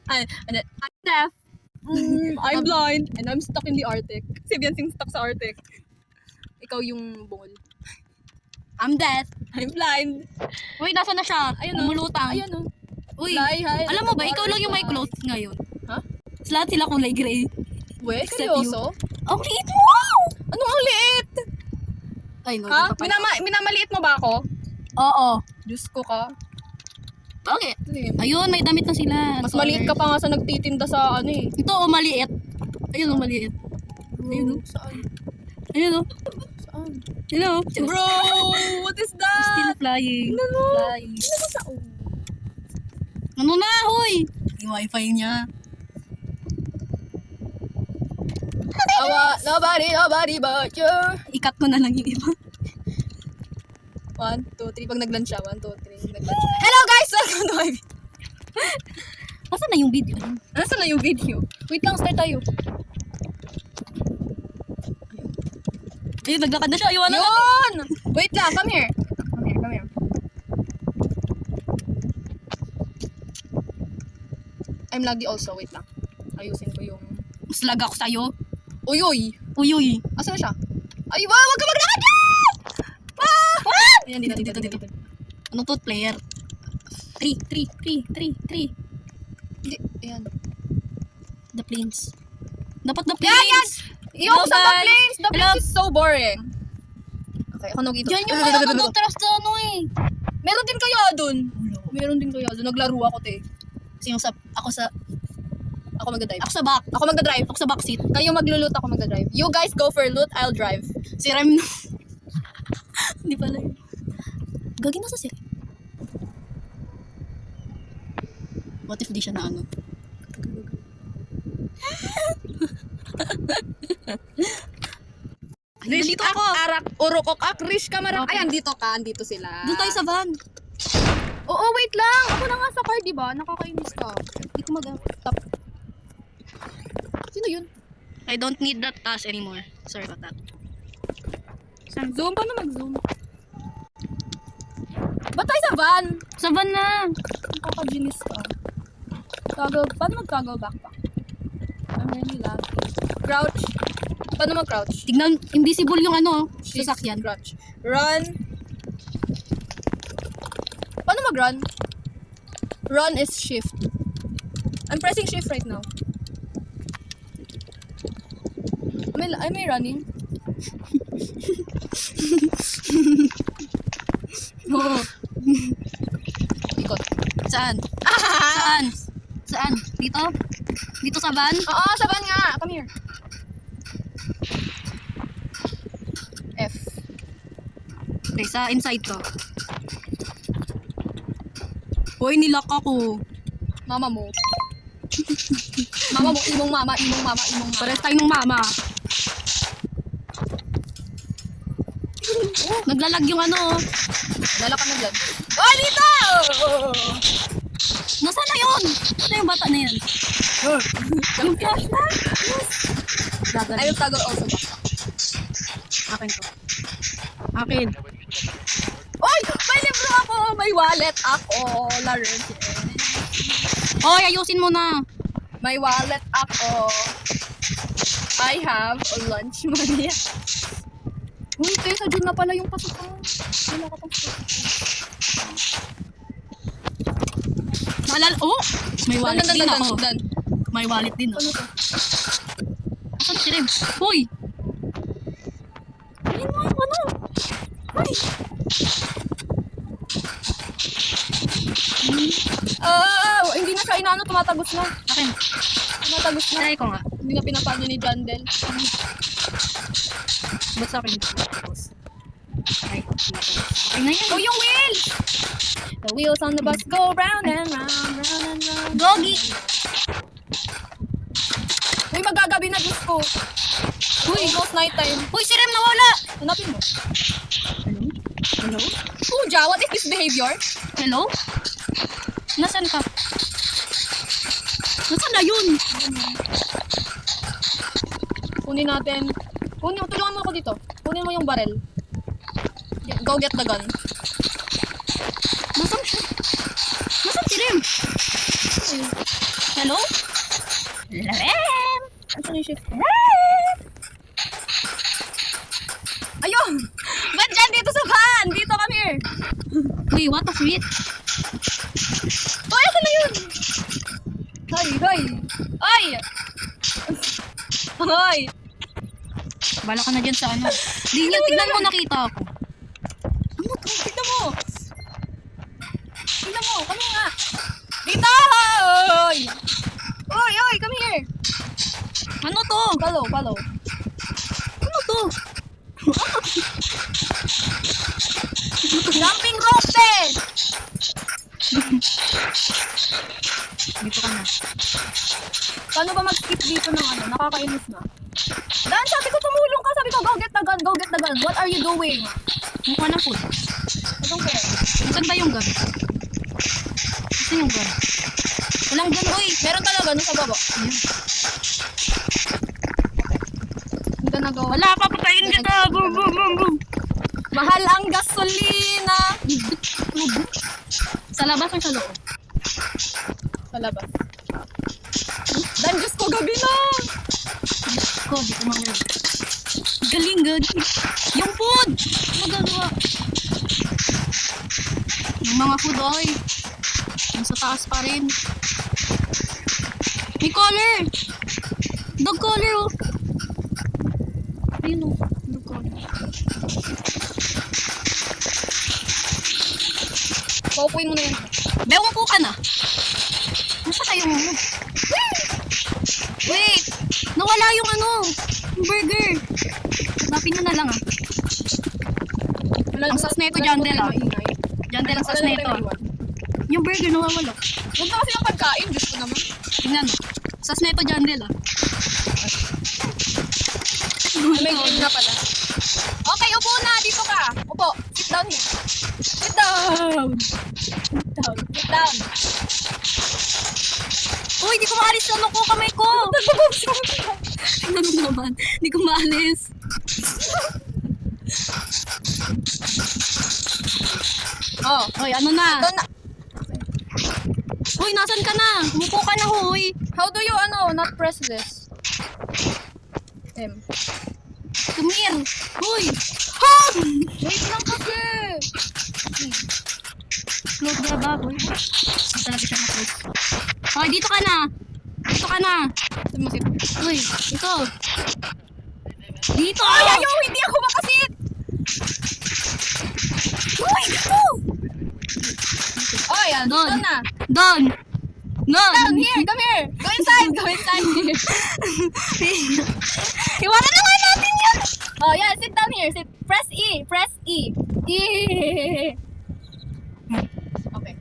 And then, I'm deaf. I'm blind. And I'm stuck in the Arctic. Si Biansing stuck sa Arctic. Ikaw yung bungol. I'm deaf. I'm blind. Uy, nasa na siya? Ayun, Umulutang. Ayan o. Uy, Fly high, alam mo ba, ikaw lang yung may butterfly. clothes ngayon. Ha? Lahat sila kulay gray. We, Except seryoso? Ang liit mo! Anong ang liit? Ay, no. Ha? Minamaliit mo ba ako? Oo. Diyos ko ka. Bakit? Sige. Ayun, may damit na sila. Mas maliit ka pa nga sa nagtitinda sa ano eh. Ito, maliit. Ayun, maliit. Ayun, oh. Saan? Ayun, oh. Saan? Ayun, oh. Bro, what is that? Still flying. Ano? Flying. Ano sa Ano na, hoy? Yung wifi niya. Nobody but you. Ikat ko na lang yung iba. 1, 2, 3. Pag nag-lunch siya. 1, 2, 3. Nag-lunch siya. Hello guys! Welcome to my video. Nasaan na yung video? Nasaan na yung video? Wait lang, start tayo. Ayun, naglakad na siya. Ayun, na. Yun! Wait lang, come here. Come here. I'm laggy also. Wait lang. Ayusin ko yung... Mas lag ako sa'yo. Uy! Uy, uy. Asan na siya? Ay, wag ka maglakad dyan! Ayan, dito. Ano to, player? 3. Hindi, ayan. The planes. Dapat the Yan! planes. Yung Hello, sa the guys. planes! The Hello. planes is so boring. Okay, ako nagito. Diyan yung mga nagtutras sa ano eh. Meron din kaya dun. Naglaro ako, te. Ako magdadrive. Ako sa backseat. Kayo maglulut, ako magdadrive. You guys go for loot, I'll drive. Si Rem. Hindi pala yun. Gagi na sa si Rem. What if di siya na ano? Nandito ako. Arak, urokok, rish, kamarak. Okay. Ay, andito sila. Doon tayo sa van. Oo, wait lang. Ako na nga sa car, diba? Nakakainis ka. Hindi ko mag-tap. Sino yun? I don't need that task anymore. Sorry about that. Zoom? Paano mag-zoom? Ba't tayo sa van? Sa van na. Nakakaginis ka. Paano mag-toggle backpack? I'm really lucky. Crouch. Paano mag-crouch? Tignan, invisible yung ano, Shift, sasakyan. Crouch. Run. Paano mag-run? Run is shift. I'm pressing shift right now. Am I running? Oo. Ikot. Saan? Saan? Dito? Dito sa van? Oo, sa van nga. Come here. F. Okay, sa inside to. Hoy, nilak ako. Mama mo. Imong mama. Pares tayo ng mama. Naglalag yung ano. Dala ka na dyan. Oh, dito! Nasaan na yun? Ano yung bata na yan? Yung flashlight? I will toggle also back. Akin to. Akin. Oy! May libro ako! May wallet ako! Laren. Hoy, ayusin mo na. May wallet ako. I have a lunch money. Uy, Tessa, dyan na pala yung pasok ko. Wala ka pang pasok. Oh! May wallet din ako. Dan. May wallet din ako. Ano to? Asan si Rem? Hoy! Ayun mo yung ano? Hoy! Hindi na siya inaano, tumatagos na. Akin. Tumatagos na. Try ko nga. Hindi na pinapano ni Jandel. Ba't sa akin ito? Ay, okay na yan. Oh, yung wheels! The wheels on the bus go round and round, round and round. Doggy! Uy, magagabi na Diyos ko. Uy, almost night time. Hoy, si Rem nawala! Hanapin mo. Hello? Puja, what is this behavior? Hello? Nasaan ka? Nasaan na yun? Kunin natin. Tulungan mo ako dito. Kunin mo yung barrel. Go get the gun. Nasaan siya? Nasaan si Rem? Hello? Lem! Asan yung shift? Lem! Ayun! Ba't dyan dito sa van? Dito, come here! Uy, what the freak? Hoy, asan na yun? Hoy, hoy! Hoy! Hoy! Bala ka na dyan sa ano. Di niya, tignan mo, nakita ako. Ano to? Tignan mo! Tignan mo! Kami nga! Dito! Hoy! Hoy, hoy! Come here! Ano to? Follow, follow. Ano to? Jumping rope din! Dito ka na. Paano ba mag-skip dito ng ano? Nakakainis na. Dan, sabi ko tumulong ka. Sabi ko, go get the gun, go get the gun. What are you doing? Mukha ng food. I don't care. Saan ba yung gun? Saan yung gun? Walang gun, uy. Meron talaga, nung sa baba. Ayun. I'm gonna go. Wala pa, patayin kita. Boom, boom, boom, boom. Mahal ang gasolina. Sa labas o sa loob? Sa labas. Dan, Diyos ko, gabi na. Ko, di ko mamaya. Galing, galing. Yung food! Magagawa. Yung mga food, oy. Yung sa taas pa rin. May collar! Dog collar, oh. Ayun, oh. Dog collar. Paupuin mo na yan. Bewang po ka na. Nasa kayo mo? Wait! Nawala yung ano, yung burger. Hanapin nyo na lang ah. Ang sas na ito, Jandel ah. Jandel, ang sas na ito ah. Yung burger nawawala. Huwag na kasi ng pagkain, Diyos ko naman. Tingnan mo. Sas na ito, Jandel ah. May green na pala. Okay, upo na. Dito ka. Upo. Sit down here. Sit down. Sit down. Sit down. Uy, di ko maalis na ano ko, kamay ko. Tingnan mo naman. Di ko maalis. Oh. Uy, ano na? Doon na. Uy, nasan ka na? Umupo ka na, huy. How do you, not press this? M. Come here. Uy. Wait lang kasi. Close the bag, uy. Hindi talaga siya na-close. Hoy, dito ka na. Dito ka na. Sumasit. Uy, ito. Dito! Ay, ayaw! Hindi ako makasit! Uy, dito! Oh, yan. Doon. Doon na. Doon! Doon! Down here. Come here. Go inside. Go inside here. Iwanan na nga natin yan! Oh, yeah. Sit down here. Sit. Press E. Press E. E. Okay.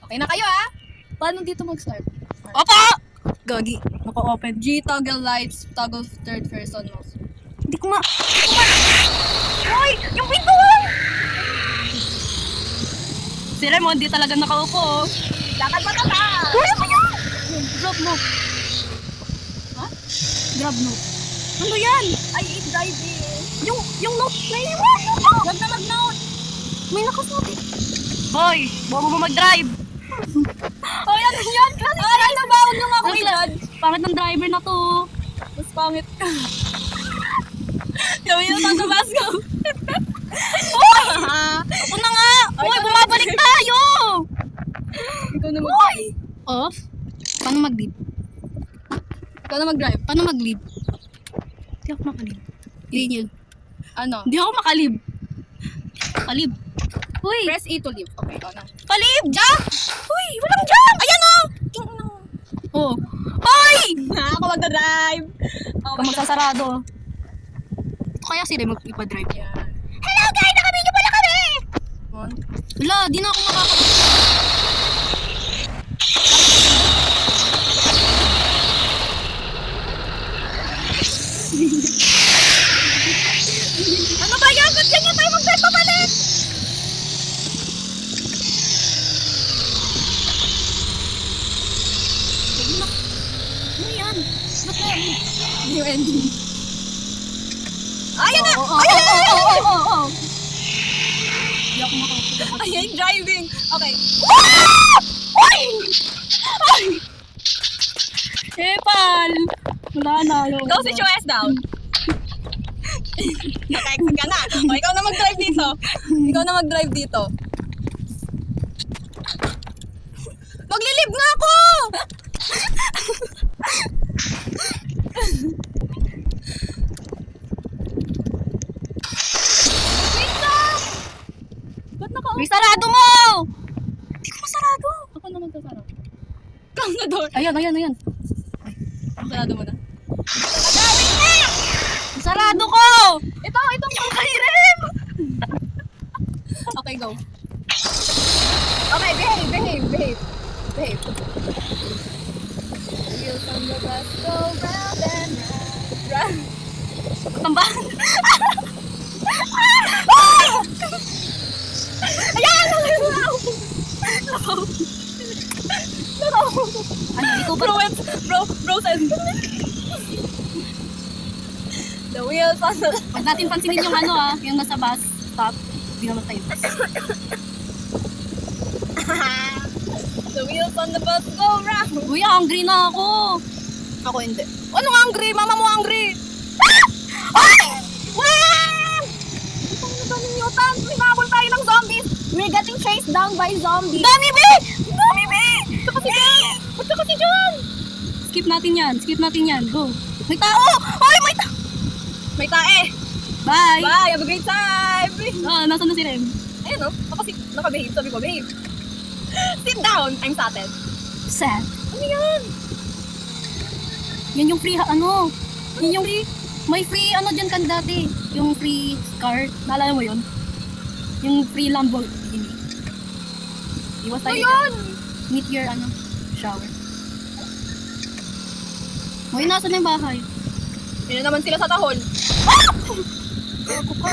Okay na kayo, ah. Paano dito mag-start? Opo! Gagi. Naka-open. G, toggle lights, toggle third person mouse. Hindi ko ma... Uy! Yung pinto! Si Raymond, di talaga nakaupo. Oh. Lakad pa ka! Uy, ano yan? Drop mo. Ha? Grab no. Ano yan? Ay, it's driving. Yung note na iwan. Huwag na mag-note. May lakas natin. Hoy, bago mo mag-drive. Oh, yan, yan. Kasi ano ba? Huwag nyo ako i-judge. Pangit ng driver na to. Mas pangit ka. Gawin yung tatabas ko. Uy! Ako na nga! Ay, Uy, tama. bumabalik tayo! Ikaw na Uy! Off? Paano mag-lead? Ikaw na mag-drive. Paano mag-lead? Hindi ako makalib. Hindi yun. Ano? Hindi ako makalib. Makalib. Uy! Press E to leave. Okay, ikaw na. Palib! Jump! Uy! Walang jump! Ayan o! Oh! Uy! Ako mag-drive. Ako Kung magsasarado. Ito kaya sila mag-ipa-drive. Yan. Hello guys! Nakabidyo pala kami! One. Wala, di na ako makaka... Ano ba yan? Ba't ganyan tayo mag-drive papalit? Ano yan? Ba't na yan? New ending. Ayan na! Oo, Ayan na! oo, oo, oo, oo. Hindi ako makakapagod. Ayan, driving. Okay. Uy! Ay! Go sit your ass down. Naka-exit ka na. O, ikaw na mag-drive dito. Ikaw na mag-drive dito. Maglilib nga ako! Wait lang! Ba't naka-off? Sarado mo! Hindi ko masarado. Ako na magsasarap. Kang na door. Ayan. Masarado mo na. Sarado ko! Itong pangkairim! Okay, go. Okay, behave. Wheels on the bus go round and round. Tamba. Ayan! Ano, ikaw ba? Bro, send. The wheels on the... Huwag natin pansinin yung yung nasa bus stop. Hindi naman tayo. The wheels on the bus go round. Uy, hungry na ako. Ako hindi. Anong hungry? Mama mo hungry. Ay! Wah! Itong na ba ng Newton? Minabol tayo ng zombies. We're getting chased down by zombies. Dami, be! Punta kasi dyan! Skip natin yan. Go. May tao! Ay, may tao! May tae! Bye! Bye! Have a great time! Nasaan na si Rem? Ayun o. Nakabehave. Sabi ko, behave. Sit down! I'm satted. Sad. Ano yan? Yan yung free, Yan yung free, may free dyan kan dati. Yung free car. Naalala mo yun? Yung free Lamborghini. Iwas tayo dyan. Meet your, shower. Uy, nasa na yung bahay? Yun na naman sila sa tahol. Ako ka.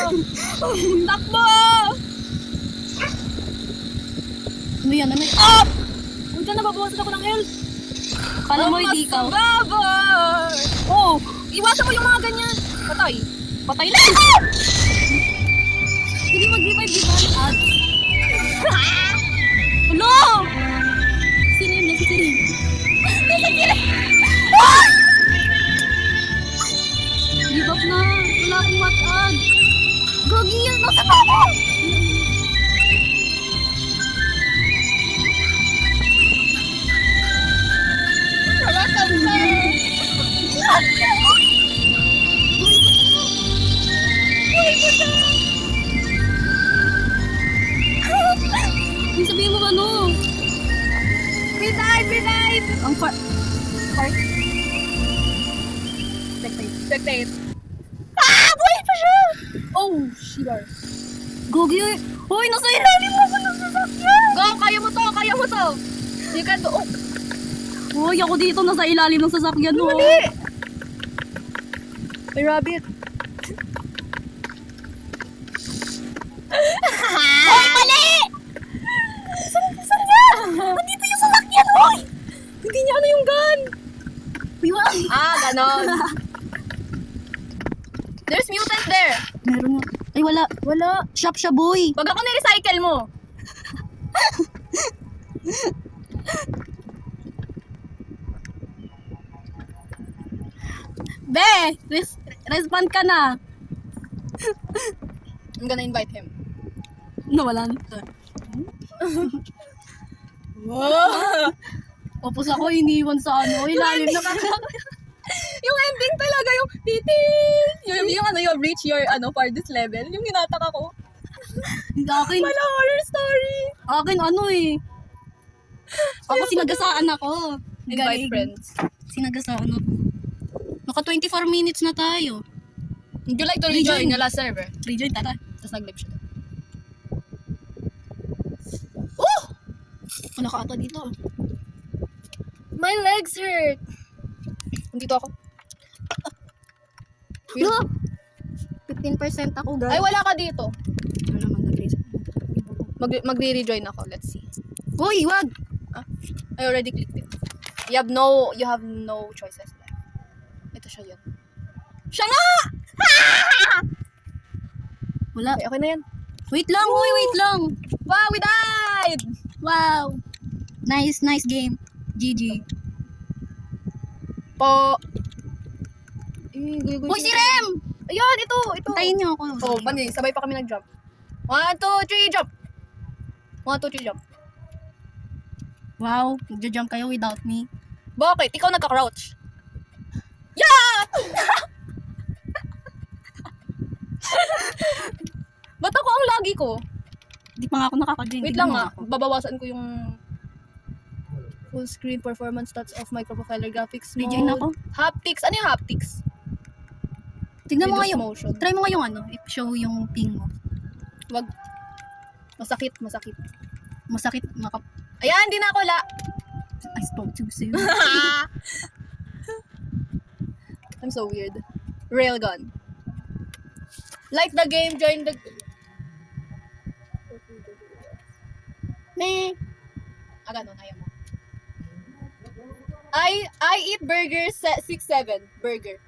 Takbo! Ano yan? Ah! Huwag ka na, babawasan ako ng health. Kala mo hindi ikaw. Babar! Oh! Iwasan mo yung mga ganyan. Patay. Patay na! Hindi mag-revive, di ba? Ano? Sino yun? Nasa sino? Give up na. Wala akong matag. Gogi yan. Nasa pa ako? Yung sabihin mo ano? Revive! Ang far... Spectate. Buhay pa siya! Oh, shibar. Gogi, hoy, nasa ilalim mo ng sasakyan! Go, kaya mo to. You can do. Oh, Hoy, ako dito nasa ilalim ng sasakyan mo. mali. May rabbit. Hoy, mali! Saan niya? Nandito yung sasakyan, hoy! Hindi niya yung gun. Ganon. There's mutant there. Meron nga. Ay, wala. Shop siya, boy. Pag ako ni-recycle mo. Be, respond ka na. I'm gonna invite him. Nawalan. Wow. Opos ako, iniwan sa ilalim na Yung ending talaga, yung titin. Yung reach your, farthest level. Yung hinatak ako. Akin, Wala horror story. akin Ako sinagasaan ako. Invite Galing. friends. Sinagasaan ako. Naka 24 minutes na tayo. Would you like to Rejoin. rejoin the last server? Rejoin, tata. Tapos nag-live siya. Wala ka ata dito. My legs hurt. Dito ako. Lo! 15% ako, guys. Ay, wala ka dito. Ano naman, nag-reset. Magre-rejoin ako. Let's see. Uy, wag! I already clicked it. You have no choices left. Ito siya yun. Siya nga! Wala. Okay na yan. Wait lang, uy, wait lang. Wow, we died! Wow. Nice game. GG. Po. Uy, si Rem! Ayan, ito. Tayin niyo ako. Oh, bani, sabay pa kami nag-jump. 1, 2, 3, jump! 1, 2, 3, jump. Wow, nagja-jump kayo without me. Bakit? Ikaw nagka-crouch. Yeah! Ba't ako ang lagi ko? Di pa nga ako nakaka-join. Wait lang nga, babawasan ko yung full screen performance stats of microprofiler graphics mode. Rejoin ako. Haptics. Ano yung haptics? Tignan mo nga Reduce yung, motion. try mo nga yung ano, i-show yung ping mo. Wag. Masakit. Masakit, Ayan, di na ako la. I spoke too soon. I'm so weird. Railgun. Like the game, join the... Meh. Ganon, ayaw mo. I eat burgers 6-7. Burger.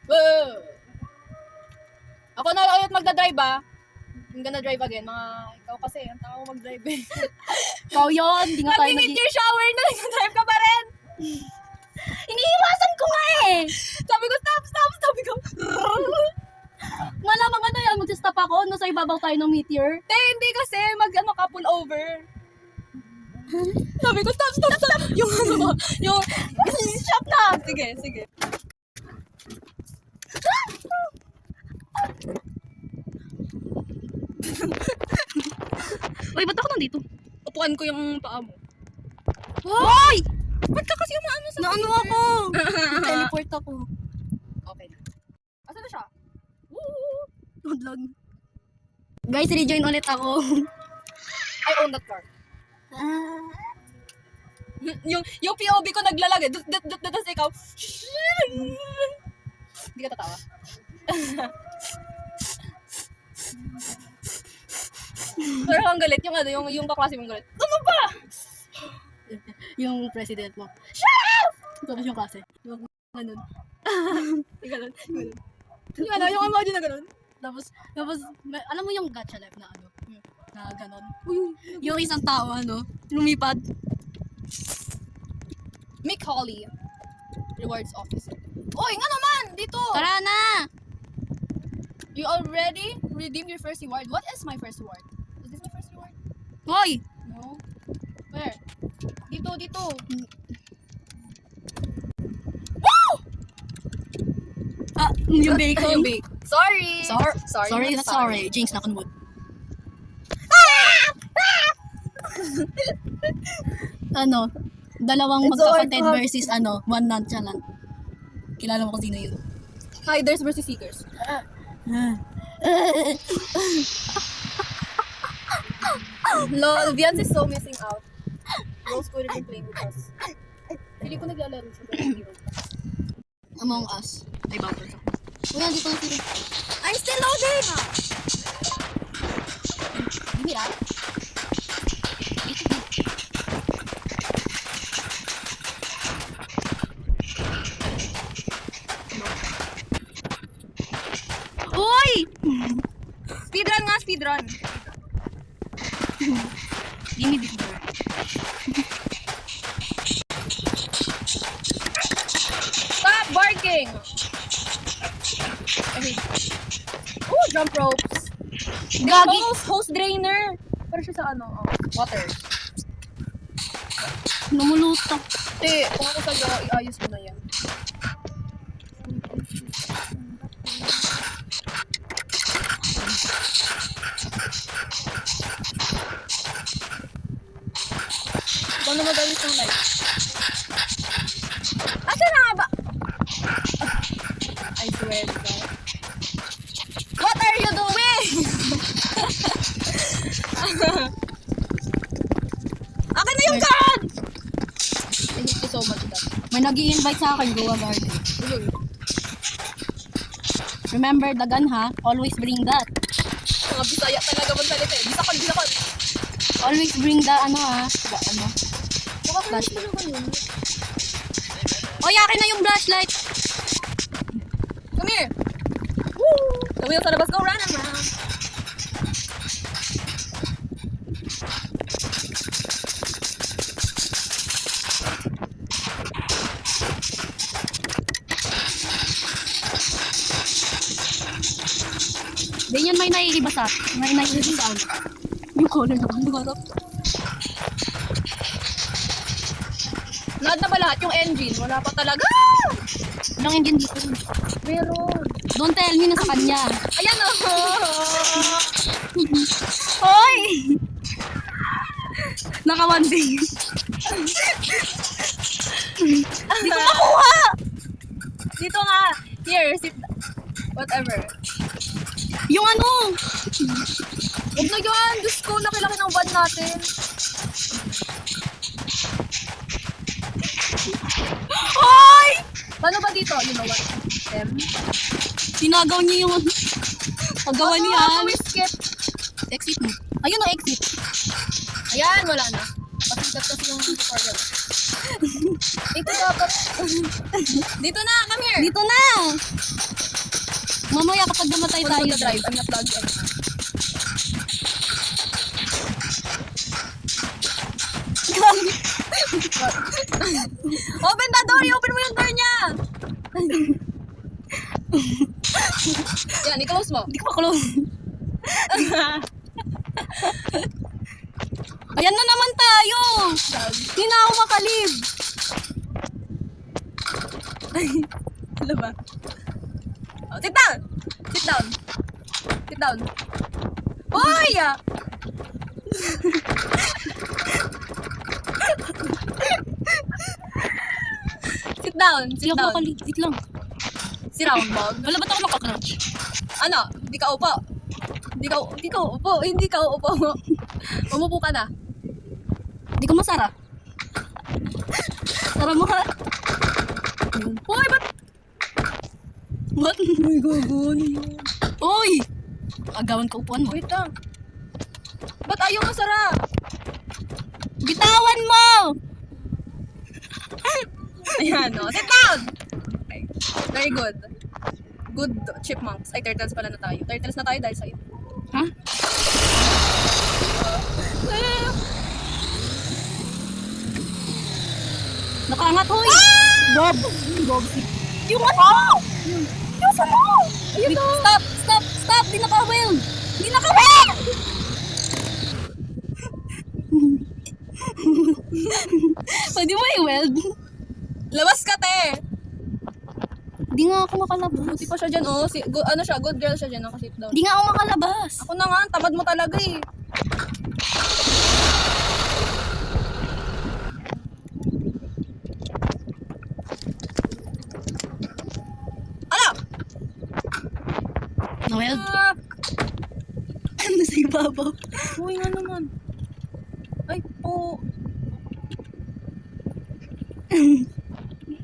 Whoa! Ako na lang ulit magdadrive ah. I'm gonna drive again. Ikaw kasi, ang tao mag-drive eh. Ikaw yun, di nga tayo Nag-init your shower na, nag-drive ka pa rin. Iniiwasan ko nga eh! Sabi ko, stop. Sabi ko, Malamang ano yan, mag-stop ako, nasa ibabaw tayo ng meteor. hindi kasi, ka pull over. Sabi ko, stop. Yung yung, stop na. Sige. Uy, ba't ako nandito? Upuan ko yung paa mo. Hoy! Ba't ka kasi umaano sa Naano ako? Teleport ako. Okay na. Asan na siya? Woo! Vlog. Guys, rejoin ulit ako. I own that car. yung POV ko naglalagay. Tapos ikaw, hindi ka tatawa. Pero ang galit, yung kaklase mong galit. Ano ba? Yung president mo. Shut up! Tapos yung klase. Yung ganun. Ganun. Yung emoji na ganun. Tapos, alam mo yung gacha life na ano? Na ganun. Yung isang tao, ano, lumipad. Mick Hawley. Rewards officer. Oy, nga naman! Dito! Tara na! You already redeemed your first reward. What is my first reward? Is this my first reward? Hoy! No. Where? Dito. Yung bacon. Yung bake. Sorry. Sorry, not sorry. Jinx na kunwag. Ano? Dalawang It's so hard magkapatid to have- versus ano, one nonchalant. Kilala mo kung sino yun? Hiders versus seekers. Lol, Vians is so missing out. Rose couldn't even play with us. Hindi ko naglalaro siya. Pero hindi ko. Among Us. Ay, bawal sa. Uy, dito na sila. I'm still loading! Mira. Uy! Speedrun nga, speedrun. Give me this door. Stop barking! Okay. Oh, jump ropes. Gagi! Hose drainer. Pero siya sa ano, water. Namulutak. Kung ako sa iayos mo na yan. Paano mag-ayos ng light? Asa na nga ba? I swear to God. What are you doing? Akin na yung gun! I hate you so much, that. May nag-i-invite sa akin, Goa Garden. Uy. Remember the gun ha? Always bring that. Mga Bisaya talaga magsalita eh. Bisakon. Always bring the ano ha? Ano? Flashlight. Oy, akin na yung flashlight. Come here! Woo! The wheels on the bus go round and round. Ganyan may naikibasat. May naikibasat. Yung color naman. Lugarap. Lahat na ba lahat? Yung engine? Wala pa talaga. Walang engine dito. Meron. Don't tell me na sa kanya. Ayan o. Hoy! Naka one day. Hindi ko makuha! Dito nga. Here, sit. Whatever. Yung ano! Huwag na yan. Diyos ko, laki-laki ng van natin. Hoy! Paano ba dito? You know what? Sinagaw niya yung paggawa niya. Ano, skip. Exit mo. Ayun o, exit. Ayan, wala na. Pasikat kasi yung tutorial. Dito dapat. Dito na, come here. Dito na! Mamaya kapag namatay Kung tayo. mag-drive, I'm not plugged in. Open the door! Open mo yung door niya! Yan, i-close mo. Hindi ko pa-close. Ayan na naman tayo! Hindi na ako makalib. Ano ba? Oh, sit down! Sit down! Sit down! Hoy! Sit down! Hindi Sit ako down! makalib. Wait lang. Si Roundbog. Wala ba't ako nakakrouch? Ano? Hindi ka upo. Hindi ka upo. Umupo ka na. Hindi ko masara. Sara mo ha. Hoy, ba't? What? Ay, gago. Ano yun? Uy! Agawan ka upuan mo. Wait lang. Ba't ayaw masara? Bitawan mo! Ayan, no. Sit down! Okay. Very good. Good chipmunks. Ay, turtles pala na tayo. Turtles na tayo dahil sa'yo. Ha? Nakaangat, hoy! Bob! Bob. Yung ano? Yung ano? Ayun na! Stop! Stop! Stop! Di naka-weld! Di naka-weld! Pwede mo i-weld? Labas ka, te! Di nga ako makalabas. Buti pa siya dyan, oh. Ano siya, good girl siya dyan. Nakasit down. Di nga ako makalabas. Ako na nga, tamad mo talaga eh. Ano? Na-weld? Ah, Ano sa ibabaw? uy nga naman. Ay, po.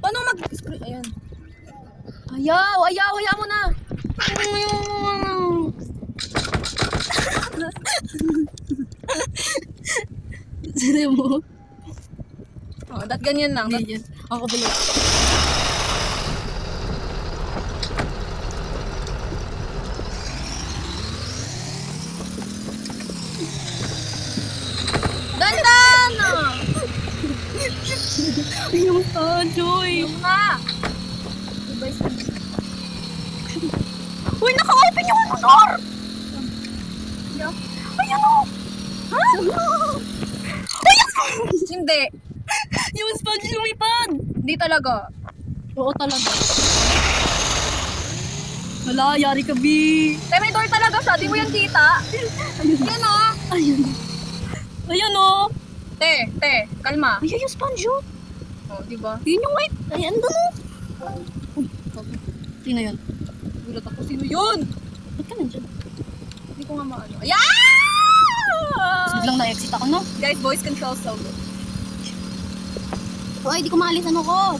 Paano mag-screen? Ayan. Ayaw mo na. Sari mo? Oh, ganyan lang. Ganyan. Ako bulo. Dandan! Yung Joy. Yung nga. Uy, naka-open yung ano door! Yeah. Ayan o! Ha? Hindi. Yung sponge lumipad! Hindi talaga. Oo talaga. Wala, yari ka, B. May door talaga siya. Di mo yan kita. Yan o. Ayun. Ayun o. Te, kalma. Ayun yung sponge o. Oh, di ba? Yun yung white. Ayan doon o. Uy, sino yun? Gulat ako. Sino yun? Ba't ka nandyan? Hindi ko nga maano. Ayan! Tapos biglang na-exit ako, no? Guys, voice control so good. Uy, di ko maalis ano ko.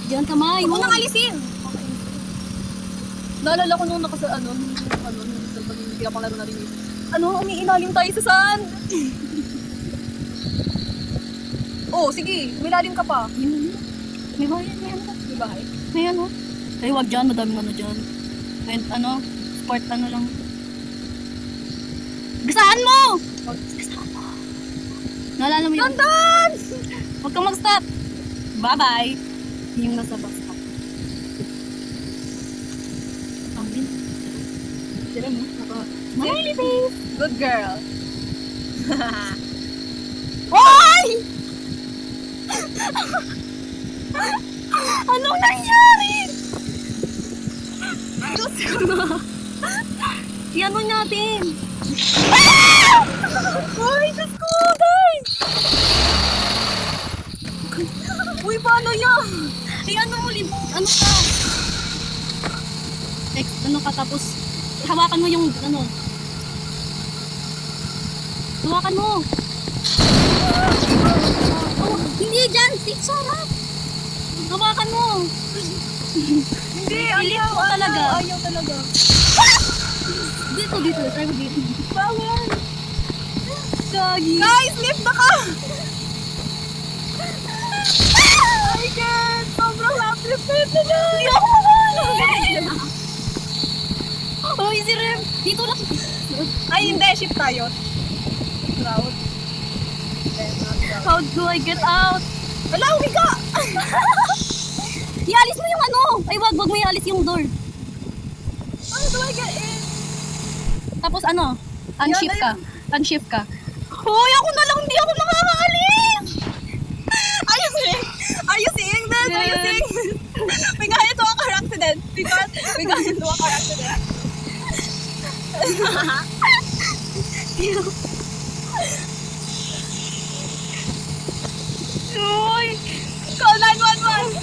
Diyan kamay. Huwag mo nang alisin! Naalala ko nung nung hindi ka pang laro na rin. Umiilalim tayo sa sand! Oh, sige, umilalim ka pa. May bayan, may ano. Di ba? May ano. Ay, wag dyan, madaming ano dyan. And ano, sport ano lang. Gasaan mo! Gasaan mo. Naalala mo yun? Dandan! Huwag kang mag-stop. Bye-bye. Yung nasa bus stop. Sila mo. Smiley face! Good girl. Oy! Anong nangyari? Diyos ko na. Yan mo natin. Ay, Diyos ko, guys! Uy, paano yan? Ay, ano mo, ano ka? Ano ka, tapos hawakan mo yung, ano. Hawakan mo. Oh, hindi dyan, Sarah. Hawakan mo. Hindi, Ilit mo talaga. Ayaw talaga. Dito, try mo dito. Bawal. Gagi. Guys, lift na ka! I can't! Sobrang lapit na na! Hindi ako makano. Oh, easy Rem. Dito lang. Ay, hindi. Shift tayo. Proud. How do I get out? Wala, umiga! Ialis mo yung ano. Ay, wag mo ialis yung door. How do I get in? Tapos ano? Unshift Yan, ka. Unshift ka. Hoy, ako na lang. Hindi ako makakaalis. Are you seeing this? Are you seeing this? We got into a car accident. We got into a car accident. Hoy. Call 911.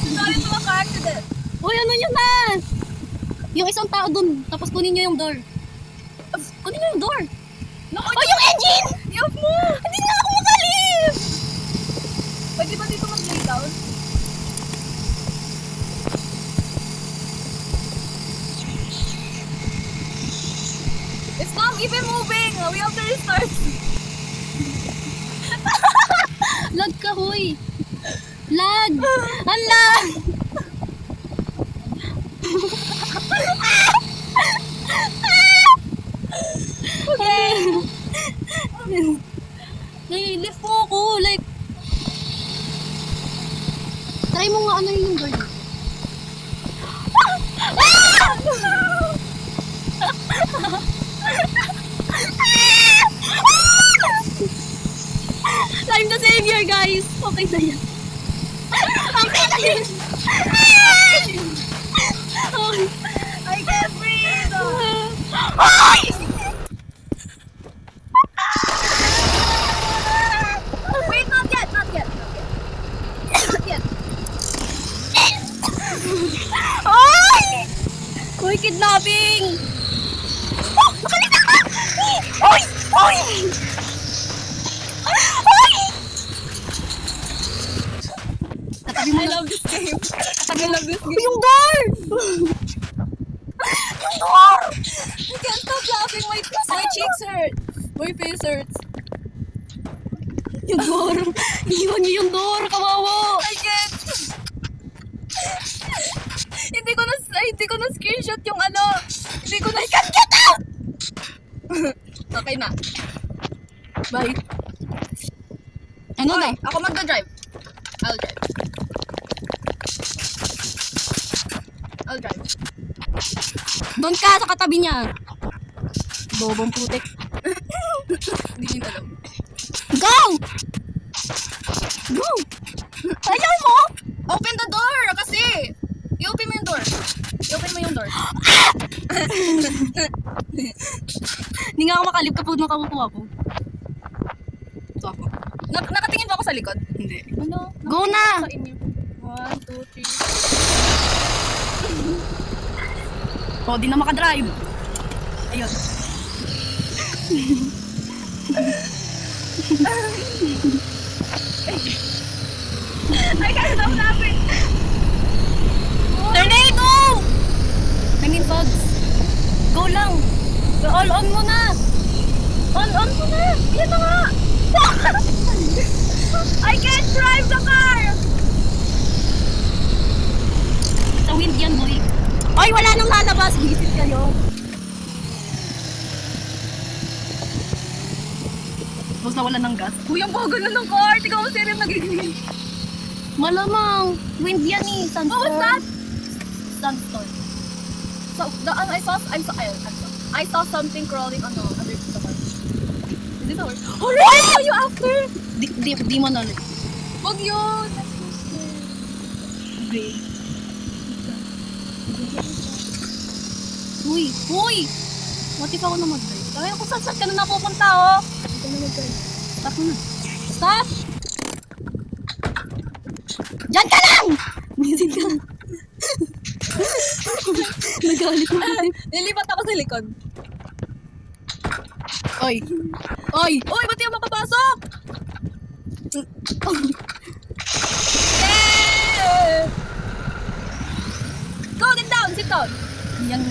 We got into a car accident. Hoy, ano yun na? Yung isang tao dun. Tapos kunin nyo yung door. Kunin nyo yung door. No, Oh, yung engine! Yup mo! Hindi na ako makalis! Pwede ba dito mag-lay down? It's not even moving! We have to restart! Lag ka, hoy. Lag! Ang lag! Okay. Lift mo ako, like... Try mo nga ano yung door. I'm the savior, guys. Okay na yan. Okay na yan. Okay. I can't breathe! Ay! Wait, not yet! Not yet! Not yet! Ay! Uy, kidnapping! Oh! Nakalita ka! Uy! Uy! Uy! Tatabi mo I na. love this game! I love this game! Yung door! Yung door! I can't stop laughing! My cheeks hurt! My face hurts! Yung door! Iwan niyo yung door! Kawawa! I can't! Hindi ko na screenshot yung ano. Hindi ko na. I can't get out! Okay na. Bye. Ano na? Ako magda-drive. I'll drive. I'll drive. Doon ka sa katabi niya. Bobong putik. Hindi niyo alam. Go! Go! Ayaw mo! Open the door! Kasi! I-open mo yung door. I-open mo yung door. Hindi nga ako makalip kapag nakamupo ako. Ito ako. Nakatingin ba ako sa likod? Hindi. Ano? Go na! Sa inyo. 1, 2, 3. O, di na makadrive. Ayun. I can't stop laughing! Tornado! I mean, Pogs. Go lang. All on mo na. On mo na! Yan na nga! I can't drive the car! Sa wind yan, boy. Ay, wala nang lalabas. Gisip kayo. Tapos nawala ng gas. Uy, ang bagal na ng car! Tingnan mo sa'yo nagiging. Malamang. Wind yan eh. Sandstorm. What was that? Sandstorm. So, I saw something crawling on under the car. Is this a word? Oh, why are you after? Di mo na ulit. Wag yun! That's so scary. Gray. Uy! What if ako na mag-drive? Kaya kung saan ka na napupunta, oh. Ito na mag-drive. Stop mo na. Stop! Diyan ka lang! Misin ka. Nagalit mo. Nilipat ako sa likod. Oy! Uy, ba't yung makapasok? Yeah! Go, get down, sit down. Yang...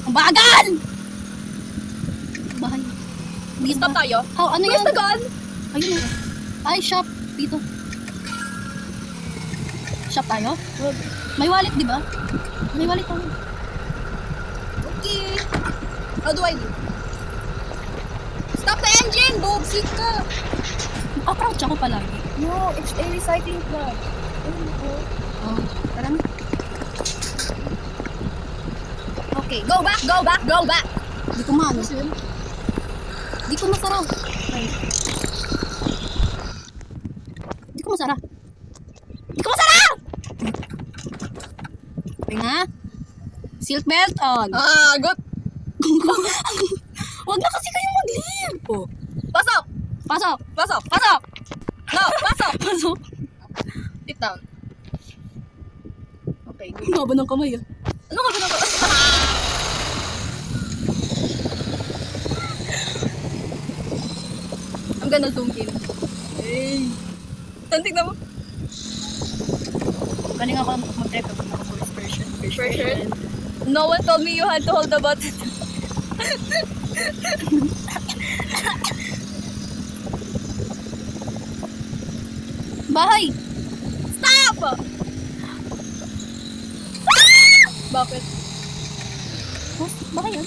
Ang bagal! Bahay. Stop tayo. Oh, ano Where's yan? the gun? Ayun. Ay, shop. Dito. Shop tayo? May wallet, di ba? May wallet tayo. Okay. How do I do? Stop the engine, Bob! Sit ka! Approach ako palagi. No, it's a recycling plant. Oh, tara na. Okay, go back, go back, go back! Di ko maano. Di ko masara. Di ko masara. Di ko masara! Okay na. Seatbelt on. Ah, good. Huwag na kasi kayo mag-leave. Oh. Pasok! Pasok. Pasok! Pasok. No, pasok! Pasok. Sit down. Okay, good. Haba ng kamay ah. Ano ka ginagawa? I'm gonna zoom in. Hey! Tignan mo. Galing ako mag-type ako ng first version. Version? No one told me you had to hold the button. Bahay. Stop! Bakit? Oh, bahay yan.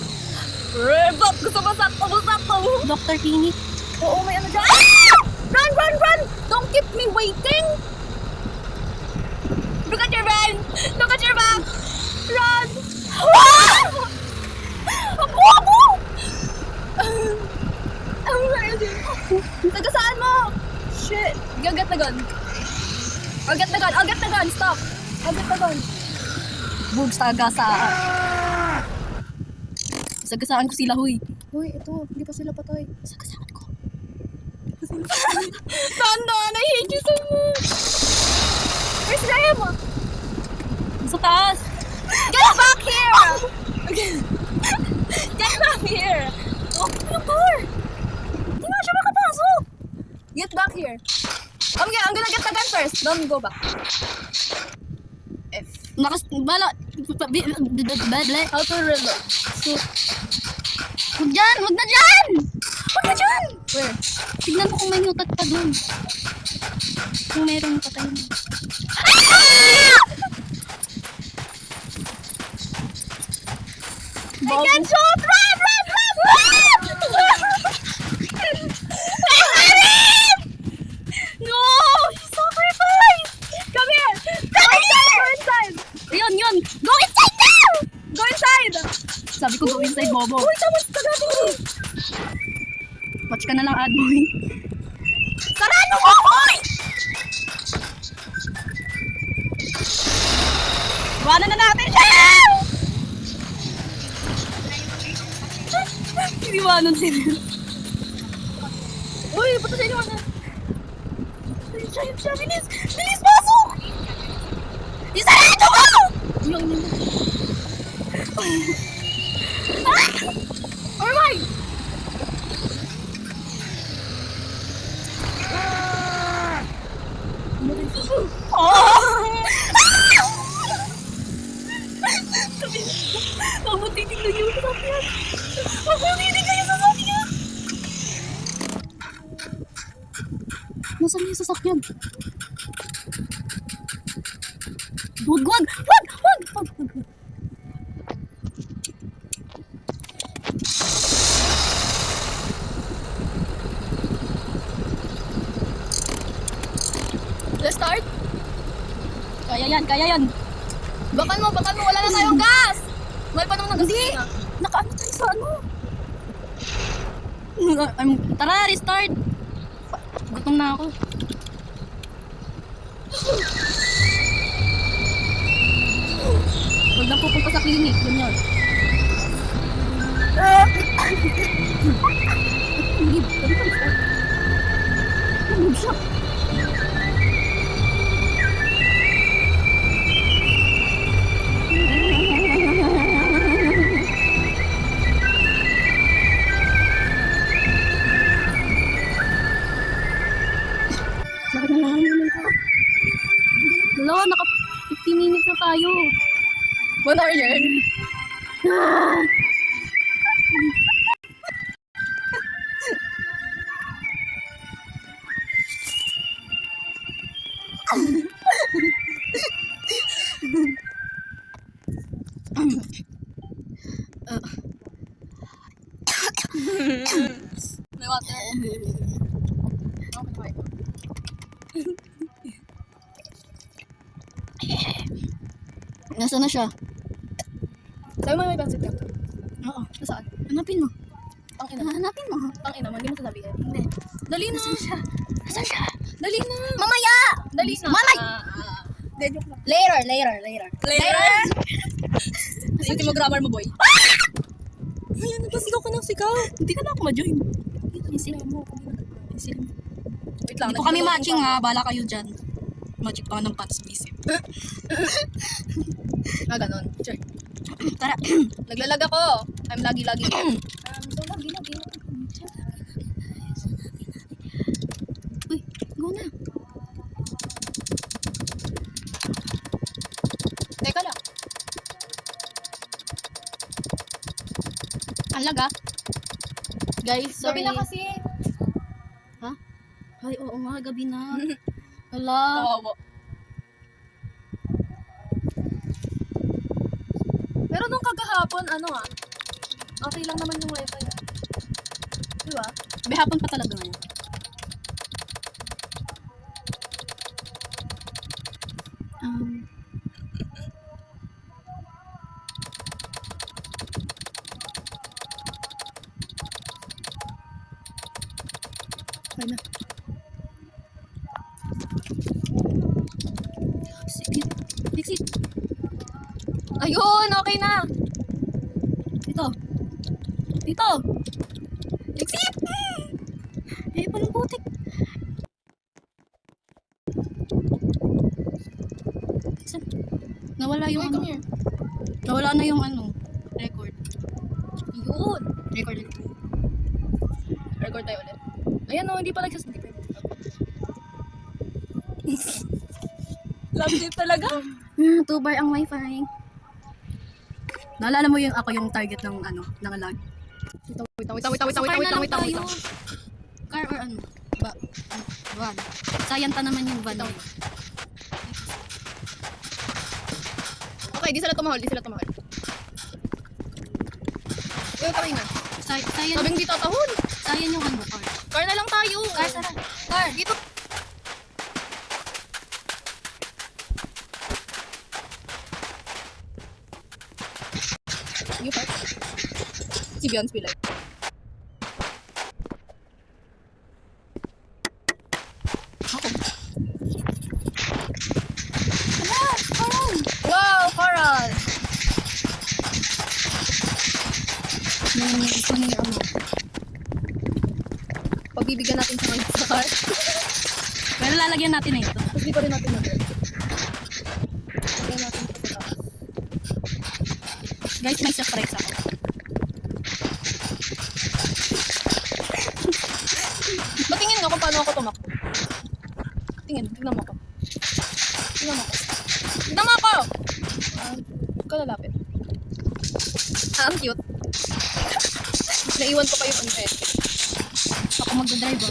Rebot! Gusto mo sakto mo? Dr. Tini. Oo, may ano dyan. Ah! Run, run, run! Don't keep me waiting! Look at your van! Look at your back! Run! Ah! Ang bobo! Ang ready. Taga saan mo? Shit. I'll get the gun. I'll get the gun. I'll get the gun. Stop. I'll get the gun. Bugs tagasaan. Sagasaan ko sila, huy. Uy, ito. Hindi pa sila patay. Sagasaan ko. Tandan, I hate you so much. Where's Rem? Sa taas. Get back here! Get back here! Oh, yung door. Hindi nga siya makapasok. Get back here. I'm gonna get the gun first. Don't go back. F. Bala. How to reload? Shoot. Huwag dyan. Huwag na dyan. Huwag na dyan. Where? Tignan mo kung may mutat pa dun. Kung meron patay mo. I can't shoot! Run! Run! Run! Run! No! He sacrificed! Come here! Go inside! Go inside! Ayun, yun. Go inside now! Go inside! Sabi ko go inside, Bobo. Uy, tama sa gagawin! Watch ka na lang, ad boy. Sarado mo, boy! Iwanan na natin siya! Iniwanan sila. Uy, ba't sa inyo na? Siya, bilis! Bilis, pasok! Isarado mo! Yung nila. Or my! Huwag mo titignan yung sasakyan. Huwag mo titignan yung sasakyan. Nasaan yung sasakyan? Wag, wag, wag, wag, wag, wag. Let's start. Kaya yan, kaya yan. Bakan mo, wala na tayong gas! Mahal pa naman ng Hindi! gasolina. Nakaano tayo sa ano? Tara, restart! Gutom na ako. Huwag na pupunta sa clinic, ganyan. Hindi, pwede ka restart. Ano siya? Bakit nangangalan ka? Hello, naka 50 minutes na tayo. 1 hour yan. May water. Okay. Nasaan na siya? Sabi mo may pansit ka. Oo. Nasaan? Hanapin mo. Ang ina. Hanapin mo. Ang ina mo, hindi mo sasabihin. Hindi. Dali na. Nasaan siya? Nasaan siya? Dali na. Mamaya! Dali na. Mamay! Hindi, joke lang. Later. Later? Isuti mo grammar mo, boy. Ayan, napasigaw ka ng sigaw. Hindi ka na ako ma-join. Isilin mo. Isilin mo. Wait lang. Ito kami matching ha. Bala kayo dyan. Matching pa nga ng pants busy. Ganon. Sure. Tara. Naglalag ako. I'm lagi-lagi. So, lagi. Uy, go na. Teka lang. Alaga. Guys, Gabi sorry. na kasi. Ha? Ay, oo nga, gabi na. Hala. Kawawa. Pero nung kagahapon, okay lang naman yung wifi. Diba? Behapon pa talaga ngayon. Okay na. Sige. Fix it. Ayun, okay na. Dito. Fix it. Eh, palang putik. Nawala yung Wait, come here. Nawala na yung record. Yun. Record. Record tayo ulit. Ayan o, hindi pa nagsasagipin. Love it talaga. 2 bar ang wifi. Naalala mo yung ako yung target ng ng lag. Wait lang. Car or van. Sayang pa naman yung van. Okay, di sila tumahol. Yung taringan. Sayang. Sabing di tatahol. Sayang yung car. Car na lang tayo. Car, tara. Car, dito. You fart. Si Beyonce like. Wow, coral! Gusto niya Pagbibigyan natin sa mga sa car. Pero lalagyan natin na ito. Tapos di pa rin natin natin. Lagyan natin ito sa taas. Guys, may surprise ako. Patingin nga kung paano ako tumakbo. Tingnan mo ako. Tignan mo ako! Huwag ka lalapit. Ang cute. Naiwan ko pa yung unred. Ako magdadrive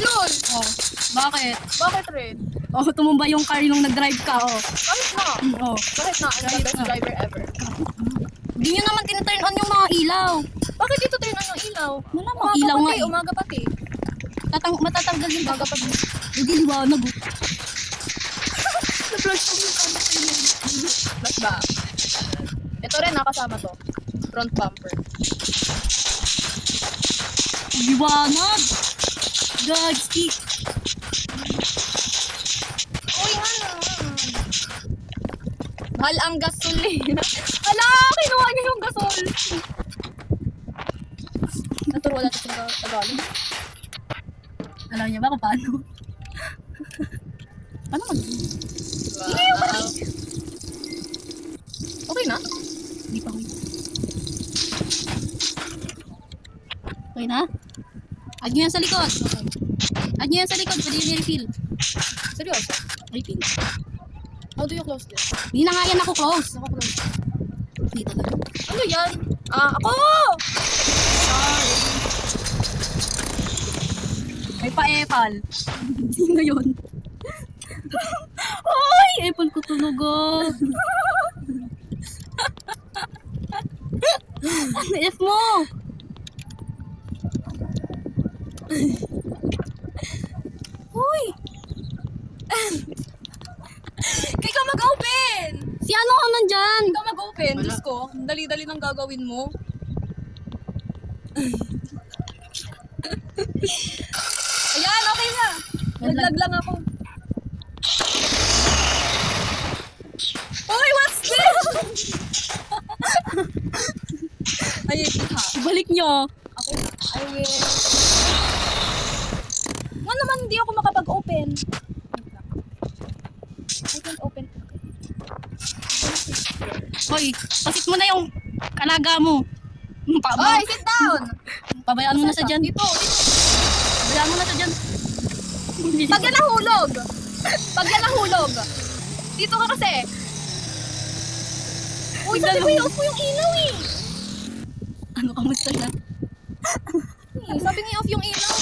Ulol! Oh. Bakit? Bakit red? Oh, tumumba yung car nung nag-drive ka, oh. Kahit na. Oh. Kahit na. I'm the best driver ever. Hindi nyo naman tinaturn on yung mga ilaw. Bakit dito turn on yung ilaw? Wala mga ilaw nga eh. Umaga pati. Matatanggal yung Umaga pati. Hindi liwanag, oh. flash ko yung ano ko yun. Flashback. Ito rin, nakasama to. Front bumper. Liwanag! God, stick! Uy, ano? Mahal ang gasolina. Ala, kinuha niya yung gasol. Naturo wala ito sa Tagalog. Alam niya ba kung paano? Paano mag... Wow. Okay na? Hindi pa ko. Okay na? Add nyo yan sa likod. Add nyo yan sa likod. Pwede yun i-refill. Seryoso? Refill. How do you close this? Hindi na nga yan ako close. Naka-close. Dito lang. Ano yan? Ah, ako! Sorry. May pa-epal. Sino yun? Ay! Apple ko tunog oh. Ano F mo? Uy! Kaya ka mag-open! Si ano ka nandyan? Kaya ka mag-open. Diyos ko, ang dali-dali nang gagawin mo. Ayan, okay na. Naglag lang ako. Uy, what's this? Ay, ha. Ibalik nyo. Okay na. I will. Nga naman, hindi ako makapag-open. I can't open. Hoy, pasit mo na yung kalaga mo. Oy, sit down! Pabayaan mo na sa dyan. Dito. Pabayaan mo na sa dyan. Pag yan nahulog! Pag yan nahulog! Dito ka kasi! Uy, sabi ko i-off mo yung ilaw eh! Ano, kamusta na? Sabi nga i-off yung ilaw.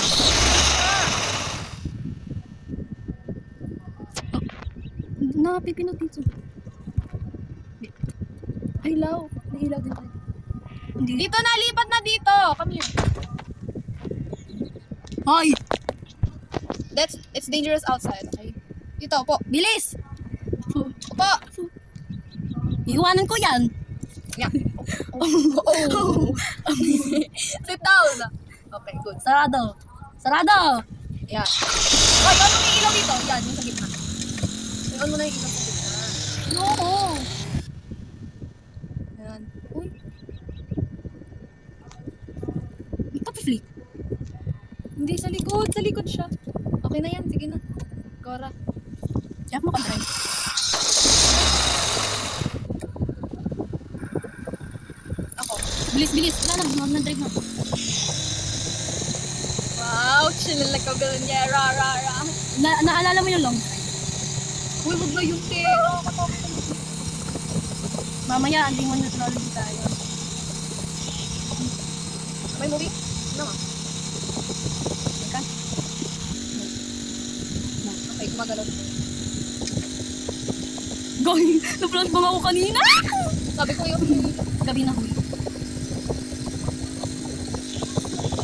Napipinot dito. Ay, ilaw. May ilaw din tayo. Hindi. Dito na, lipat na dito! Come here. Hoy! It's dangerous outside, okay? Dito, po. Bilis! Opo! Iiwanan ko yan. Yeah. Oh. Sit down! Okay, good. Sarado. Sarado! Yan. Oy, ano yung ilaw dito? Yan, yung sa gitna. Yung mo na yung ilaw sa gitna. Oo. Yan. Uy. Pati-flip. Hindi, sa likod. Sa likod siya. Okay na yan. Sige na. Cora. Check mo ka-drive. Ako. Bilis, bilis. Wala na. Huwag na drive na. Wow, chinilak ko ganun niya. Ra. Naalala mo yung long drive? Uy, wag na yung te. Mamaya, hindi mo neutrality tayo. May movie? No. Teka. Okay, gumagalaw. Gawin, na-plant mo nga ako kanina! Sabi ko yung... Gabi na huli.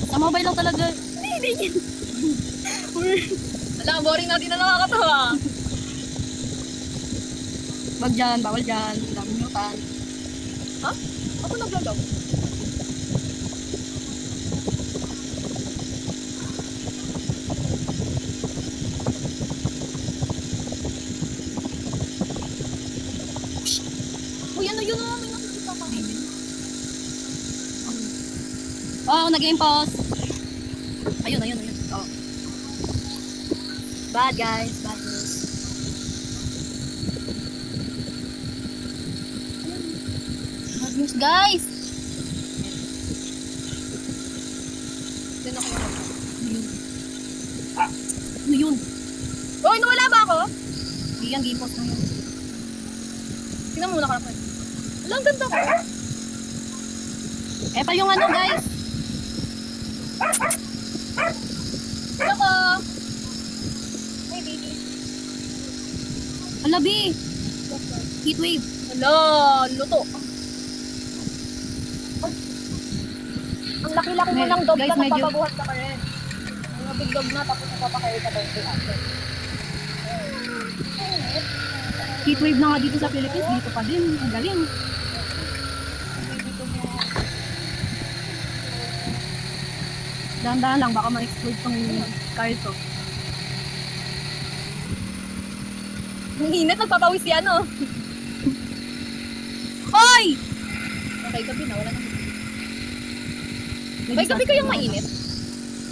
Sa mobile lang talaga. Hindi. Alam, boring natin na nakakatawa. Wag dyan, bawal dyan. Ang dami mutan. Ha? Ako naglalaw. Uy, ano yun? May nakikita ka. Oh, nag-game pause. Ayun. Oh. Bad guys, bad news. Bad news guys. Yan ako yung... Ano yun? Uy, nawala ba ako? Hindi yan, game pause na yun. Tingnan mo muna ka. Alam, ganda ko. Eh pa yung ano guys. Ako. Hey, baby. Alabi. Heat wave. Hala, luto. Ang laki-laki mo ng dog Guys, ka, medyo- napapabuhat ka pa rin. Ang big dog na, tapos napapakain ka pa rin. Heatwave na nga dito sa Philippines, dito pa din. Ang galing. Dahan-dahan lang, baka ma-explode tong car to. Ang init, nagpapawis yan, oh. Hoy! Okay, gabi na, wala na. May gabi kayong mainit?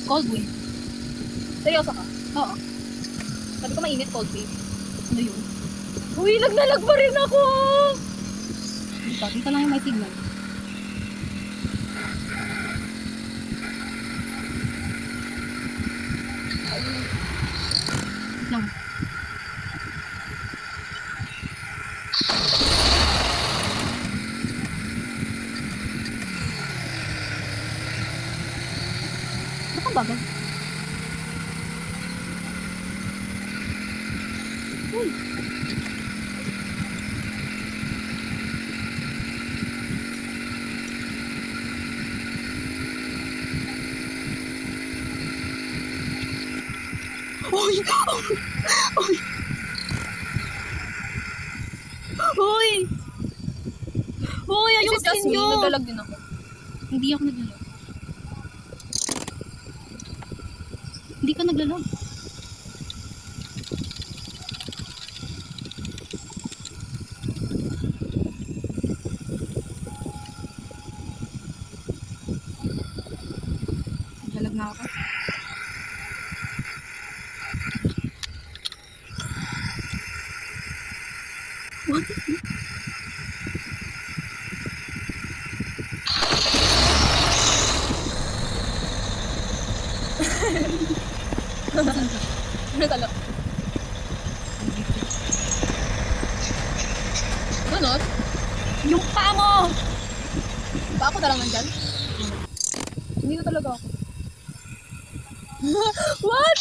Cold wave. Seryoso ka? Oo. Sabi ko mainit, cold wave. Ano yun? Uy, naglalag pa rin ako! Dito lang yung may signal. Lang. Ba't ang bagal? Uy! Uy! Uy! Uy! Uy! Is it just Ayusin me? nyo! Naglalag din ako. Hindi ako naglalag. Hindi ka naglalag. Naglalag na ako. What? Ano talo? Ganon? Yung paa mo! Ba ako na lang nandyan? Hindi ko talaga ako. What?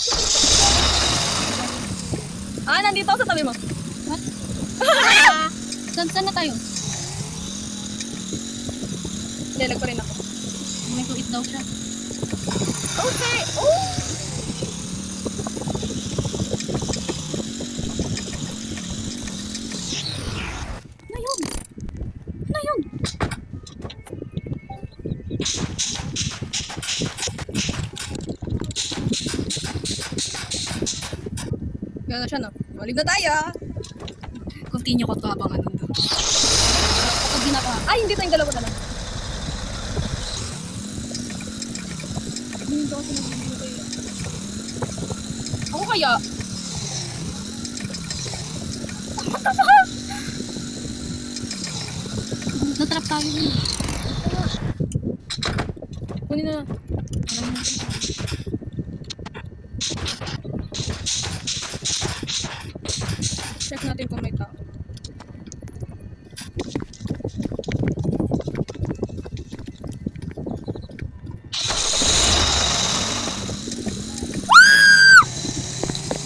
Ah, nandito ako sa tabi mo. What? Saan na tayo? Nilag pa rin ako. May tuit daw siya. Okay! Oh! Ano yun? Ano yun? Gano'n siya, no? Malig na tayo! Continue ko ito habang ano doon. Kapag di naka... Ay, hindi tayong dalawa na lang. Hindi ako sinabi kaya. Ako kaya? What the fuck? Natrap tayo yun. Kunin na. Check natin kung may tao.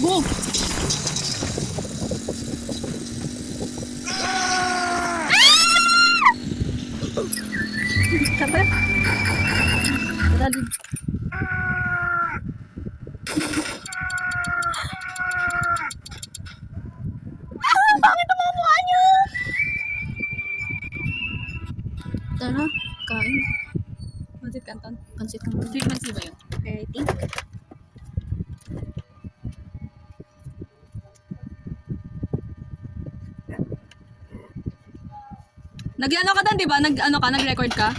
Boom! Sabi? Dali. Bakit ang mga mukha niyo? Tara, kain. Pansit Canton. Pansit ka mo. Sweet pansit ba yun? I think. Nag-ano ka doon, di ba? Nag-ano ka? Nag-record ka?